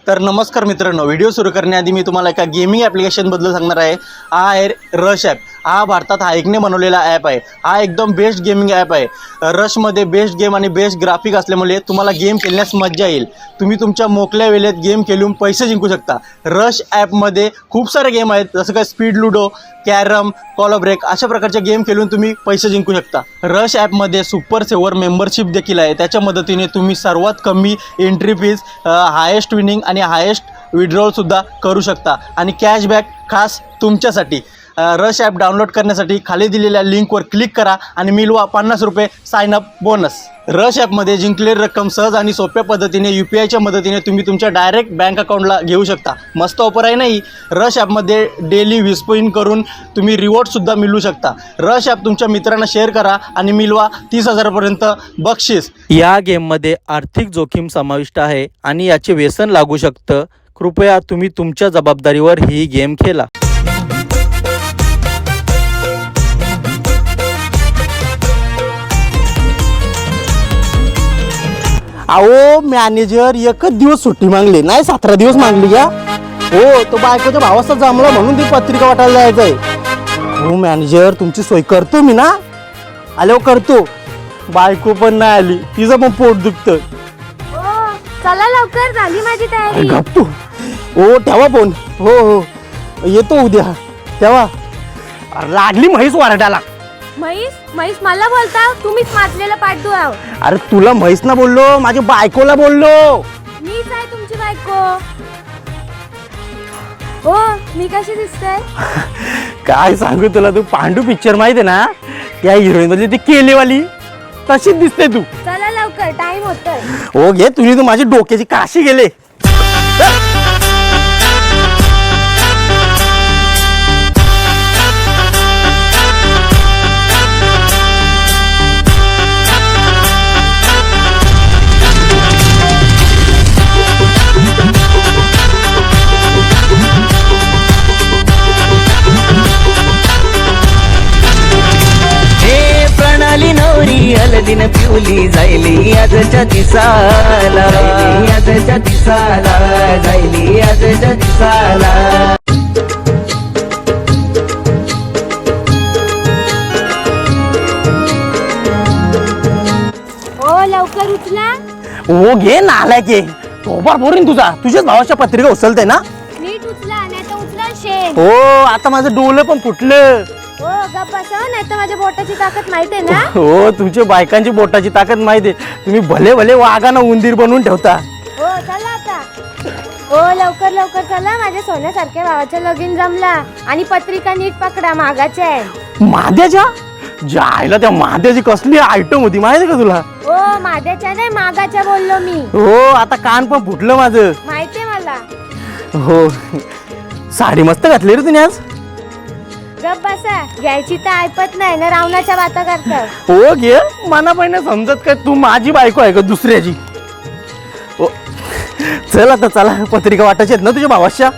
तर नमस्कार मित्रांनो, व्हिडिओ सुरू करण्याआधी मी तुम्हाला एका गेमिंग ॲप्लिकेशनबद्दल सांगणार आहे. हा आहे रश ॲप. हा भारतात हाईकने बनवलेला ॲप आहे. हा एकदम बेस्ट गेमिंग ॲप आहे. रशमध्ये बेस्ट गेम आणि बेस्ट ग्राफिक असल्यामुळे तुम्हाला गेम खेळण्यास मजा येईल. तुम्ही तुमच्या मोकळ्या वेळेत गेम खेळून पैसे जिंकू शकता. रश ॲपमध्ये खूप सारे गेम आहेत, जसं काय speed ludo, carrom, call of break अशा प्रकारचे गेम खेळून तुम्ही पैसे जिंकू शकता. रश ॲपमध्ये सुपर सेवर मेंबरशिप देखील आहे. त्याच्या मदतीने तुम्ही सर्वात कमी एंट्री फीज, हायेस्ट विनिंग आणि हायेस्ट विड्रॉलसुद्धा करू शकता आणि कॅशबॅक खास तुमच्यासाठी. रश ॲप डाउनलोड करण्यासाठी खाली दिलेल्या लिंकवर क्लिक करा आणि मिळवा 50 रुपये साइन अप बोनस. रश ॲपमध्ये जिंकलेली रक्कम सहज आणि सोप्या पद्धतीने UPIच्या मदतीने तुम्ही तुमच्या डायरेक्ट बँक अकाउंटला घेऊ शकता. मस्त ऑफर आहे नाही. रश ॲपमध्ये डेली विस्पोइन करून तुम्ही रिवॉर्डसुद्धा मिळवू शकता. रश ॲप तुमच्या मित्रांना शेअर करा आणि मिळवा 30,000पर्यंत बक्षीस. या गेममध्ये आर्थिक जोखीम समाविष्ट आहे आणि याचे व्यसन लागू शकतं. कृपया तुम्ही तुमच्या जबाबदारीवर ही गेम खेळा. अहो मॅनेजर एकच दिवस सुट्टी मागली नाही, 17 दिवस मागली का? हो, तो बायकोच्या भावाचा जमला म्हणून ती पत्रिका वाटायला जायचं आहे. हो मॅनेजर, तुमची सोय करतो मी ना, आल्यावर करतो. बायको पण नाही आली, तिचं पण पोट दुखतं. चला लवकर, झाली माझी तयारी. गप्पू. हो ठेवा फोन. हो हो येतो उद्या. ठेवा. लागली म्हैस वारडाला. म्हैस मला बोलता? तुम्हीच माजलेलं पाठदुराव. अरे तुला म्हैस ना बोललो, माझ्या बायकोला बोललो. मीच आहे तुमची बायको. हो, मी कशी दिसते? काय सांगू तुला, तू पांडू पिक्चर माहिती आहे ना, त्या हिरोईन मध्ये ती केलेवाली तशीच दिसते तू. चला लवकर, टाइम होतोय. हो घे, तुझी तू माझी डोक्याची काशी गेले. हलदीन पिवली जायली आजच्या दिसाला, आजच्या दिसाला जायली आजच्या दिसाला. हो लवकर उचला. हो घे नालायक आहे. तोबार बोरीन तुझ्याच भावाच्या पत्रिका उचलते ना. नीट उचला, नाही तर उचला शेण. हो, आता माझं डोलं पण फुटलं. हो गप्प बसा, नाही तर माझ्या बोटाची ताकद माहिती आहे ना. हो, तुमच्या बायकांची बोटाची ताकद माहिती आहे. तुम्ही भले भले वाघानं उंदीर बनवून ठेवता. हो चला आता. हो लवकर लवकर चला, माझ्या सोन्यासारख्या भावाचं लगीन जमला आणि पत्रिका नीट पकडा, मागाच्या आहे. माद्याच्या जायला, त्या माद्याची कसली आयटम होती माहिती का तुला? हो माद्याच्या नाही, मागाच्या बोललो मी. हो, आता कान पण फुटलं माझं. माहितीये मला. हो, साडी मस्त घातली रे तुम्ही आज. गप बसा, घ्यायची तर ऐपत नाही ना, रावणाच्या बाता करतात. हो घे, मना पहिला समजत काय तू माझी बायको आहे का दुसऱ्याची? हो चल आता, चला पत्रिका वाटायची आहेत ना तुझ्या भावाच्या.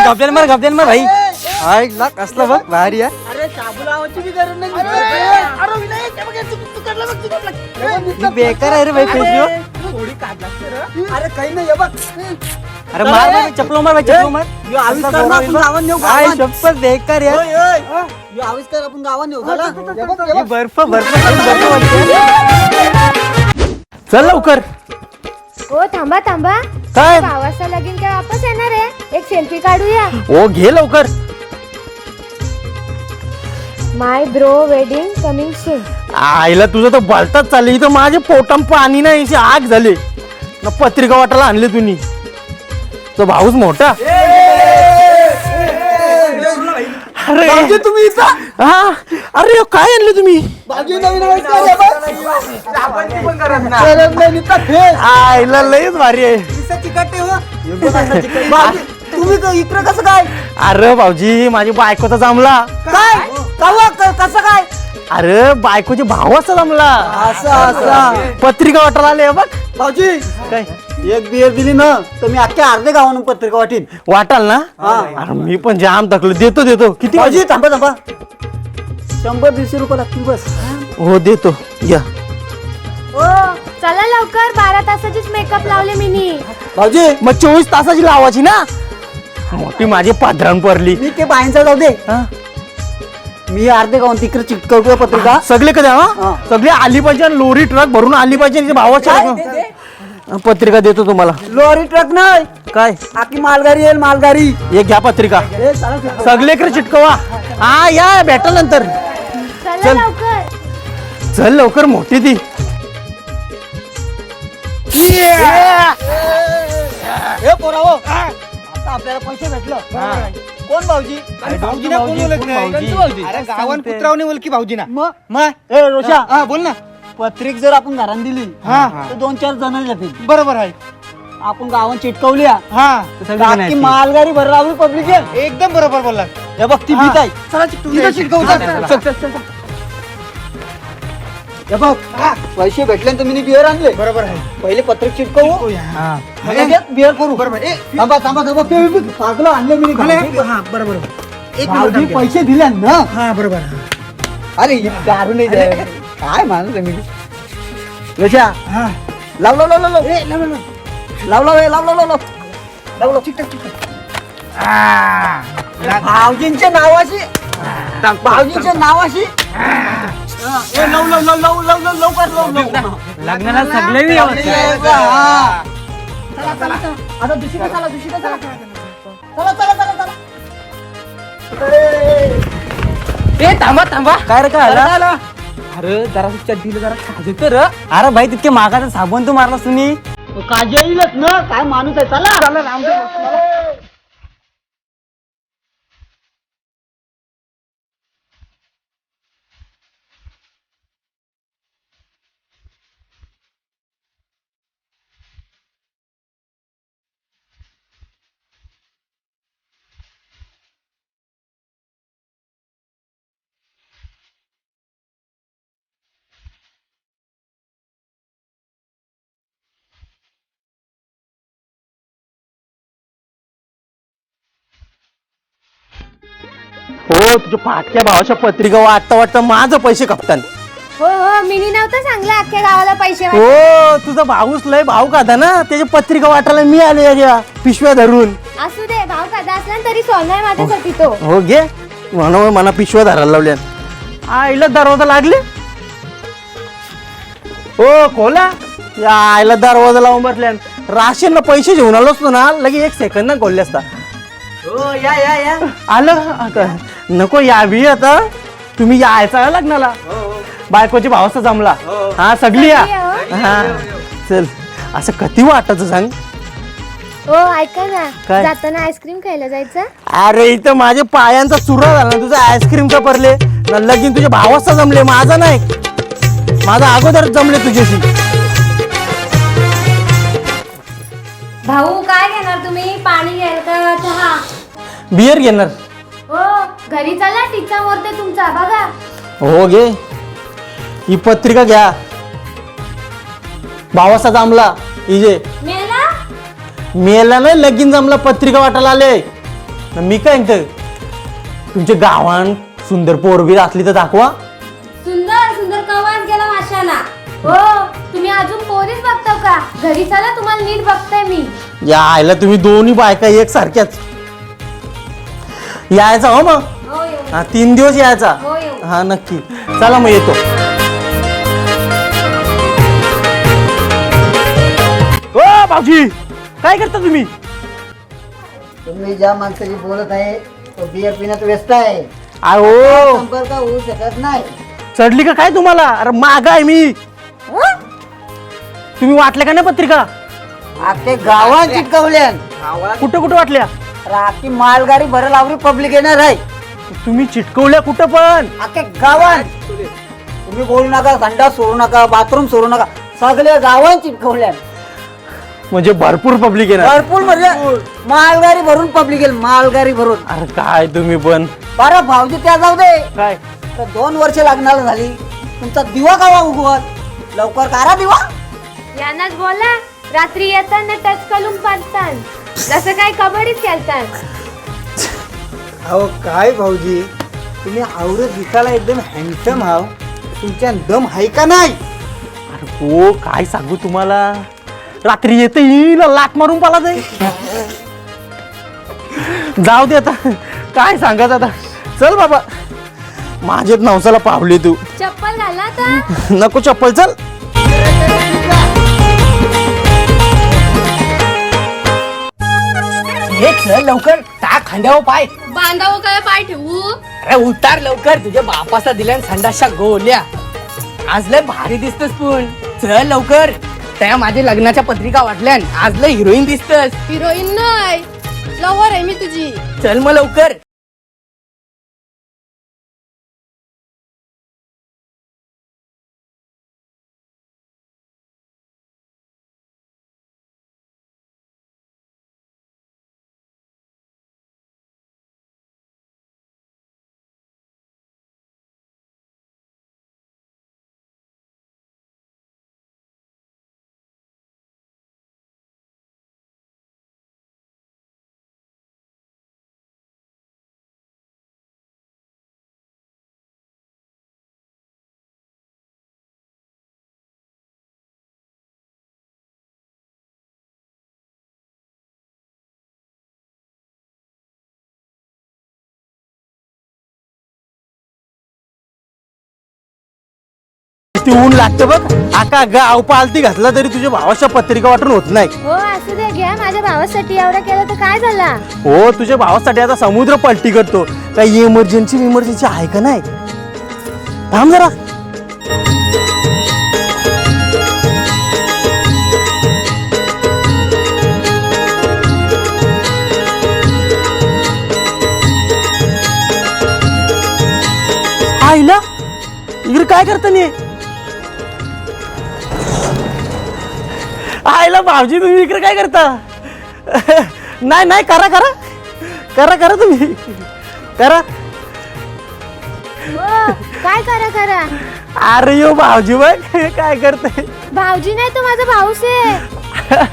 गप्प्यान मार भाई. हाय ला कसला बघ भारी आहे. बेकार आहे रे भाई पेशो. अरे काही नाही बघ. अरे मार भाई, चपलो मार भाई, चपलो मार. आविष्कार आपण गावात नेऊ. काय शपथ बेकार यार. आविष्कार आपण गावात नेऊ. हे बर्फ बर्फ चल लवकर. हो थांबा थांबा, काय? भावाचं लगीन काय वापस येणार आहे? एक सेल्फी काढूया. हो घे लवकर. माय ब्रो वेडिंग कमिंग सून. आईला तुझं तर बलताच चालली. इथं माझे पोटाम पाणी नाही, अशी आग झाली ना. पत्रिका वाटायला आणले तुम्ही. तो भाऊच मोठा. अरे तुम्ही इथं हा, अरे काय आणले तुम्ही? भाजी नवीन आईला लयच भारी आहे. तुम्ही इकडे कसं काय? अरे भाऊजी, माझी बायकोचा जमला. काय कसं काय? अरे बायकोची भावाचा जमला. असं पत्रिका वाटायला आले बघ. भाऊजी काय एक बियर दिली ना तर मी अख्ख्या अर्धे गावानं पत्रिका वाटीन. वाटाल ना? अरे मी पण जाम टाकलो. देतो किती? भाऊजी थांबा 100-150 रुपये लागतील बस. हो देतो, या. हो चला लवकर, 12 तासाचीच मेकअप लावले मिनी. भाऊजी मग 24 तासाची लावायची ना. मोठी माझी पाधरण पडली. मी ते बाईंचा जाऊ दे. हा? मी अर्धे गावून तिकडे चिटकवतो पत्रिका. सगळे कधी हा. हा सगळे आली पाहिजे आणि लोरी ट्रक भरून आली पाहिजे आणि भावाच्या पत्रिका देतो तुम्हाला. लॉरी ट्रक नाही, काय आखी मालगाडी येईल, मालगाडी. एक घ्या पत्रिका. ए, चला, चला. सगळेकडे चिटकवा. हा या भेटल नंतर. चला चल. लवकर. चल लवकर मोठी ती. ए पोरावो, आता आपल्याला पैसे भेटलं. कोण भाऊजी? भाऊजी ना कोण ओळख नाही. अरे गावान पुत्रावने ओळखी भाऊजी ना. मग मग ए रोशा, हा बोल ना. पत्रिक जर आपण घरात दिली हा तर 2-4 जण येतील. बरोबर आहे. आपण गावात चिटकवली हा. हा आखी मालगाडी भर लावली पब्लिक आहे. एकदम बरोबर बोलला. हे बघ ती भीत आहे. चला चिटकवू. चल, चल, चल. हे बघ पैसे भेटले तर मी बिअर आणले. बरोबर आहे. पहिले पत्रिक चिटकवू, हा बिअर करू. बरोबर. ए, थांबा थांबा थांबा, ते पागलं आणले मी. हा बरोबर. एक भाऊजी मिनिट पैसे दिले ना. हा बरोबर. अरे हे दारू नाही द्या. काय माणूस आहे मी. रोशा, हा लाव लाव लाव लाव लाव. ए लाव लाव. लाव लाव लाव लाव लाव लाव लाव लाव. भाऊजींच्या नावाशी, भाऊजींच्या नावाशी. ए, लाव लाव लाव लाव लाव लाव लवकर लाव लाव. लग्नाला सगळे हा. चला चला आता दुसरीकडे चला, दुसरीकडे चला. चला चला चला चला. ए थांबा. काय रे काय आला? अरे जरा दिलं जरा खाज तर. अरे भाई तितके मागाचा साबण तू मारलास तुम्ही. काजल येईलच ना. काय माणूस आहे. चला. हो तुझ्या फाटक्या भावाच्या पत्रिका वाटता माझं पैसे कपतान. हो हो, मिनी नव्हतं सांगलं अख्ख्या गावाला पैसे वाट. हो तुझा भाऊच लय भाऊ कादा ना, त्याची पत्रिका वाटायला मी आले याच्या पिशव्या धरून. असू दे, भाव कादा असला ना तरी सोनं आहे माझ्यासाठी तो. हो घे म्हणून मला पिशव्या धरायला लावल्या. आईला दरवाजा लागले. हो खोला. या आईला दरवाजा लावून बसल्या. राशनला पैसे घेऊन आलो असतो ना, लगे 1 सेकंद ना खोलले असता. हो या या या. आलं आता नको यावी. आता तुम्ही यायचा लग्नाला. बायकोची भावसा जमला. हा सगळी या. हा चल. असं किती वाटायचं सांग. हो ऐका ना, काय? जाताना आईस्क्रीम खायला जायचं. अरे इथं माझ्या पायांचा चुरा झाला ना, तुझा आईस्क्रीम का पडले न, लगीन तुझ्या भावाचा जमले, माझा नाही. माझा अगोदर जमले तुझ्याशी. भाऊ काय घेणार तुम्ही, पाणी घ्याल का चहा? बियर घेणार. हो घरी चला, टीचा मोरते तुमचा बघा. हो घे. ही पत्रिका घ्या. भावाचा जमला इजे. मेला मेला नाही, लगीन जमला, पत्रिका वाटायला आले. न मी काय म्हणतो, तुमच्या गावान सुंदर पोरबीर असली तर दाखवा. सुंदर सुंदर कवाच गेला माशाना. हो तुम्ही अजून पोरीच बघताव का? घरी चला, तुम्हाला नीट बघताय मी. या आयला तुम्ही दोन्ही बायका एक सारख्याच. यायचा हो मग. हो येऊ. हा 3 दिवस यायचा. हो येऊ. हा नक्की. चला मग येतो. ओ भाऊजी काय करता तुम्ही? तुम्ही ज्या माणसाची बोलत आहे तो बियर पिण्यात व्यस्त आहे. अहो संपर्क होऊ शकत नाही. चढली का काय तुम्हाला? अरे माग आहे मी. तुम्ही वाटल्या का नाही पत्रिका? अख्खे गावात चिटकवल्या. कुठं कुठं वाटल्या? अख्खी मालगाडी भर लावली पब्लिक येणार आहे. तुम्ही चिटकवल्या कुठं पण? अख्खे गावात. तुम्ही बोलू नका, संडास सोडू नका, बाथरूम सोडू नका, सगळ्या गावात चिटकवल्या. म्हणजे भरपूर पब्लिक येणार. भरपूर म्हणजे मालगाडी भरून पब्लिक येईल, मालगाडी भरून. अरे काय तुम्ही पण बरं भाऊजी त्या जाऊ दे. काय तर 2 वर्ष लागणार झाली. तुमचा दिवा कावा उगवत, लवकर करा दिवा. यांनाच बोला, रात्री येताना टच करून पाडतान, जसं काय कबड्डीच खेळतात. अहो काय भाऊजी, तुम्ही आवरत दिसायला एकदम हँडसम आहो. तुमच्या दम आहे का नाही? अरे हो काय सांगू तुम्हाला, रात्री येते येईल लाट मारून पाला जाईल. जाऊ दे आता, काय सांगत आता. चल बाबा, माझ्यात नवसाला पावली तू. चप्पल घाला आता. नको चप्पल, चल. हे चल लवकर, टाक खांद्यावर पाय. बांधावं काय पाय ठेवू. अरे उतार लवकर, तुझ्या बापाचा दिल्या संडासच्या गोल्या. आज लय भारी दिसतस पण. चल लवकर, त्या माझ्या लग्नाच्या पत्रिका वाटल्या. आज लय हिरोईन दिसतस. हिरोईन नाही, लवर आहे मी तुझी. चल मग लवकर. ती ऊन लागते बघ. आका गाव पालती घातला तरी तुझ्या भावाच्या पत्रिका वाटून होत नाही. हो असू दे, घ्या. माझ्या भावासाठी एवढं केलं तर काय झाला. हो तुझ्या भावासाठी आता समुद्र पलटी करतो. काही इमर्जन्सी आहे का नाही. थांब जरा. आईला इकडे काय करता नाही. आईला भाऊजी तुम्ही इकडे काय करता. नाही नाही, करा करा करा करा, तुम्ही करा. हो, काय करा करा. अरे यो भाऊजी बघ काय करते. भाऊजी नाही, तो माझा भाऊस आहे.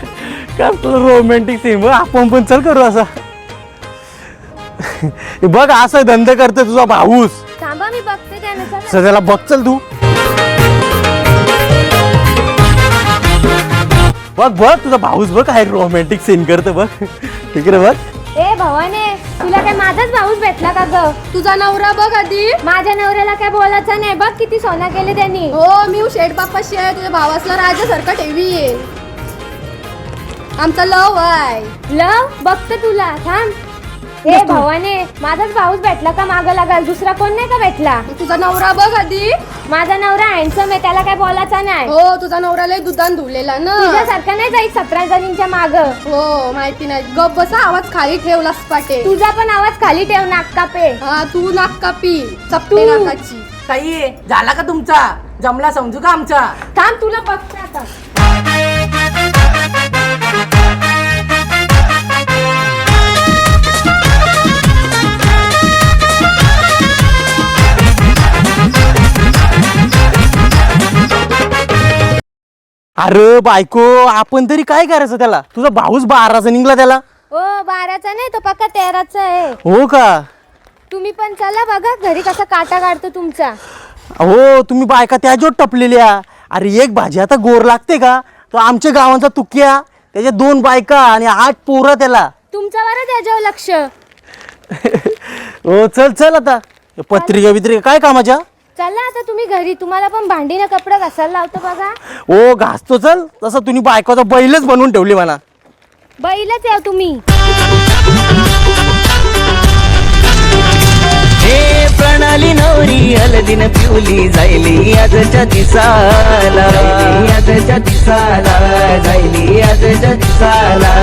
कसलं रोमॅन्टिक सीन. आपण पण चल करू असं. बघ असं धंदा करते तुझा भाऊस. थांबा मी बघते त्यानं. चला. सध्याला बघ, चल तू बघ बघ तुझा भाऊस बघ काय रोमॅन्टिक सीन करतो बघ. ठीक आहे बघ. ए भवाने, तुला काय माझाच भाऊस भेटला का ग. तुझा नवरा बघ आधी. माझ्या नवऱ्याला काय बोलायचं नाही. बघ किती सोना केले त्यांनी. हो, मी शेठ बापाशी आहे. तुझ्या भावासला राजासारखा ठेवी आहे. आमचा लव आहे. लव बघते तुला. थांब. ए भवाने, माझाच भाऊस भेटला का मागं लागाल. दुसरा कोण नाही का भेटला. तुझा नवरा बघ आधी. माझा नवरा हँडसम आहे, त्याला काय बोलायचा नाही. हो, तुझा नवरा लय दुधान धुलेला ना. तुझ्यासारखा नाही जाईल 17 जणींच्या माग. हो माहिती नाही. गप बसा, आवाज खाली ठेवलास पाटे. तुझा पण आवाज खाली ठेव, नाक कापे. हा, तू नाक कापी चपटे नाकाची. काही झाला का तुमचा. जमला समजू का आमचा. थांब, तुला बघते आता. अरे बायको, आपण तरी काय करायचं त्याला. तुझा भाऊस 12चा निघला त्याला. ओ 12चा नाही, तो पक्का 13चा आहे. हो का. तुम्ही पण चला बघा घरी कसा काटा काढतो तुमचा. हो तुम्ही बायका त्याच्यावर टपलेल्या. अरे एक भाजी आता गोर लागते का. तो आमच्या गावांचा तुक्या, त्याच्या 2 बायका आणि 8 पोरं त्याला. तुमचा बरं त्याच्यावर लक्ष. हो चल चल आता. पत्रिका बित्रिका काय कामाच्या. चला आता तुम्ही घरी. तुम्हाला पण भांडीनं कपडे घासायला लावतो बघा. ओ घासतो चल. तसं तुम्ही बायकोचा बैलच बनवून ठेवली म्हणा. बैलच याव तुम्ही. हे प्रणाली नवरी हलदीन पिवली जायली आजच्या दिसाला, आजच्या दिसाला जायली आजच्या दिसाला.